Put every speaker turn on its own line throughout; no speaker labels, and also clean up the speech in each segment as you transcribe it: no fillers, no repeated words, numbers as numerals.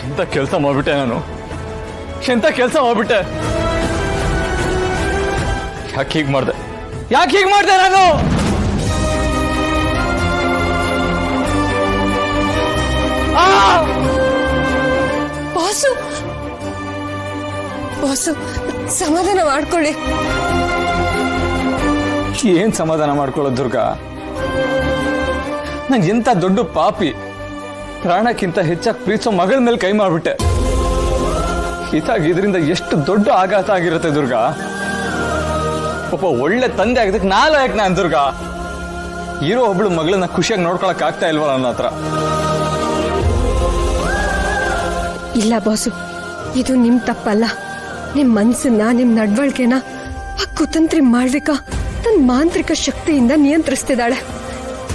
ಎಂತ ಕೆಲಸ ಮಾಡ್ಬಿಟ್ಟೆ ನಾನು, ಎಂತ ಕೆಲಸ ಮಾಡ್ಬಿಟ್ಟೆ. ಯಾಕೆ ಹೀಗೆ ಮಾಡ್ದೆ, ಯಾಕೆ ಹೀಗೆ ಮಾಡ್ದೆ ನಾನು?
ಬಾಸು ಬಾಸು ಸಮಾಧಾನ ಮಾಡ್ಕೊಳ್ಳಿ.
ಏನ್ ಸಮಾಧಾನ ಮಾಡ್ಕೊಳ್ಳೋದು ದುರ್ಗಾ? ನಾನು ಎಂತ ದೊಡ್ಡ ಪಾಪಿ, ಪ್ರಾಣಕ್ಕಿಂತ ಹೆಚ್ಚಾಗಿ ಪ್ರೀತಿಸೋ ಮಗಳ ಮೇಲೆ ಕೈ ಮಾಡ್ಬಿಟ್ಟೆ. ಇದರಿಂದ ಎಷ್ಟು ದೊಡ್ಡ ಆಘಾತ ಆಗಿರುತ್ತೆ ದುರ್ಗಾ. ಒಬ್ಬ ಒಳ್ಳೆ ತಂದೆ ಆಗಿದ್ದಕ್ಕೆ ನಾಲ್ಕು ನಾನು ದುರ್ಗಾ. ಇರೋ ಒಬ್ಳು ಮಗಳನ್ನ ಖುಷಿಯಾಗಿ ನೋಡ್ಕೊಳಕ್ ಆಗ್ತಾ ಇಲ್ವಲ್ಲ ನನ್ನ ಹತ್ರ.
ಇಲ್ಲ ಬಾಸು, ಇದು ನಿಮ್ ತಪ್ಪಲ್ಲ. ನಿಮ್ ಮನ್ಸನ್ನ, ನಿಮ್ ನಡವಳಿಕೆನ ಆ ಕುತಂತ್ರಿ ಮಾಳ್ವಿಕ ತನ್ನ ಮಾಂತ್ರಿಕ ಶಕ್ತಿಯಿಂದ ನಿಯಂತ್ರಿಸ್ತಿದ್ದಾಳೆ.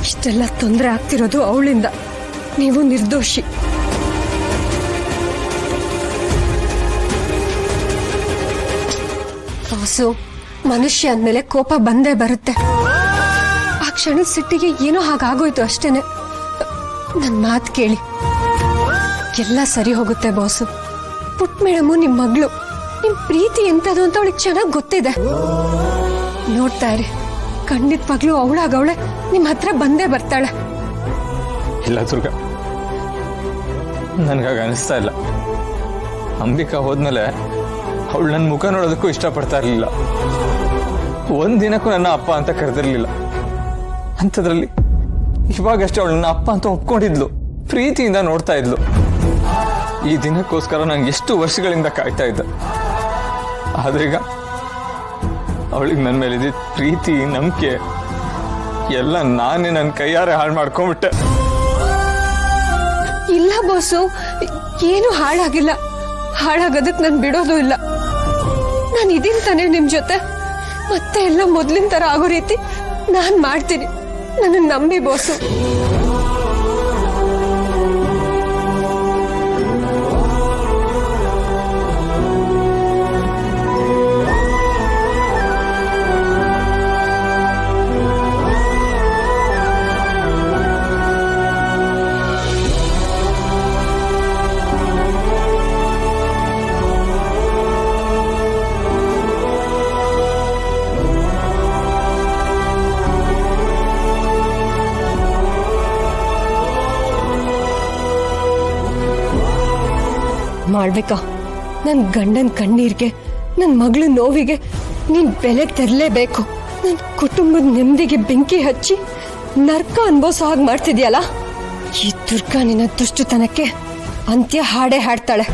ಇಷ್ಟೆಲ್ಲ ತೊಂದರೆ ಆಗ್ತಿರೋದು ಅವಳಿಂದ. ನೀವು ನಿರ್ದೋಷಿ. ಬಾಸು, ಮನುಷ್ಯ ಅಂದ್ಮೇಲೆ ಕೋಪ ಬಂದೇ ಬರುತ್ತೆ. ಆ ಕ್ಷಣದ ಸಿಟ್ಟಿಗೆ ಏನೋ ಹಾಗಾಗೋಯ್ತು ಅಷ್ಟೇನೆ. ನನ್ ಮಾತು ಕೇಳಿ, ಎಲ್ಲ ಸರಿ ಹೋಗುತ್ತೆ ಬಾಸು. ಪುಟ್ ಮೇಡಮು ನಿಮ್ ಮಗಳು, ನಿಮ್ ಪ್ರೀತಿ ಎಂತದು ಅಂತ ಅವಳಿಗೆ ಚೆನ್ನಾಗಿ ಗೊತ್ತಿದೆ. ನೋಡ್ತಾ ಇರಿ, ಖಂಡಿತವಾಗ್ಲೂ ಅವಳಾಗವಳೆ ನಿಮ್ ಹತ್ರ ಬಂದೇ ಬರ್ತಾಳೆ.
ಇಲ್ಲ ದುರ್ಗಾ, ನನ್ಗಾಗ ಅನಿಸ್ತಾ ಇಲ್ಲ. ಅಂಬಿಕಾ ಹೋದ್ಮೇಲೆ ಅವಳು ನನ್ನ ಮುಖ ನೋಡೋದಕ್ಕೂ ಇಷ್ಟಪಡ್ತಾ ಇರ್ಲಿಲ್ಲ. ಒಂದಿನಕ್ಕೂ ನನ್ನ ಅಪ್ಪ ಅಂತ ಕರೆದಿರ್ಲಿಲ್ಲ. ಅಂಥದ್ರಲ್ಲಿ ಇವಾಗಷ್ಟೇ ಅವಳು ನನ್ನ ಅಪ್ಪ ಅಂತ ಒಪ್ಕೊಂಡಿದ್ಲು, ಪ್ರೀತಿಯಿಂದ ನೋಡ್ತಾ ಇದ್ಲು. ಈ ದಿನಕ್ಕೋಸ್ಕರ ನಾನು ಎಷ್ಟು ವರ್ಷಗಳಿಂದ ಕಾಯ್ತಾ ಇದ್ದೆ. ಆದ್ರೀಗ ಅವಳಿಗೆ ನನ್ನ ಮೇಲೆ ಇದ್ದಿದ್ದ ಪ್ರೀತಿ, ನಂಬಿಕೆ ಎಲ್ಲ ನಾನೇ ನನ್ನ ಕೈಯಾರೆ ಹಾಳು ಮಾಡ್ಕೊಂಡ್ಬಿಟ್ಟೆ.
ಇಲ್ಲ ಬಾಸು, ಏನು ಹಾಳಾಗಿಲ್ಲ. ಹಾಳಾಗೋದಕ್ಕೆ ನಾನು ಬಿಡೋದು ಇಲ್ಲ. ನಾನು ಇದೀನಿ ತಾನೇ ನಿಮ್ ಜೊತೆ. ಮತ್ತೆ ಎಲ್ಲ ಮೊದ್ಲಿನ ತರ ಆಗೋ ರೀತಿ ನಾನ್ ಮಾಡ್ತೀನಿ. ನನ್ನ ನಂಬಿ ಬಾಸು. ಮಾಡ್ಬೇಕಾ? ನನ್ ಗಂಡನ್ ಕಣ್ಣೀರ್ಗೆ, ನನ್ ಮಗಳ ನೋವಿಗೆ ನೀನ್ ಬೆಲೆ ತೆರಲೇಬೇಕು. ನನ್ ಕುಟುಂಬದ ನೆಮ್ಮದಿಗೆ ಬೆಂಕಿ ಹಚ್ಚಿ ನರ್ಕ ಅನ್ಭವಿಸೋ ಹಾಗೆ ಮಾಡ್ತಿದ್ಯಲ್ಲ. ಈ ದುರ್ಗಾ ನಿನ್ನ ದುಷ್ಟತನಕ್ಕೆ ಅಂತ್ಯ ಹಾಡೇ ಹಾಡ್ತಾಳೆ.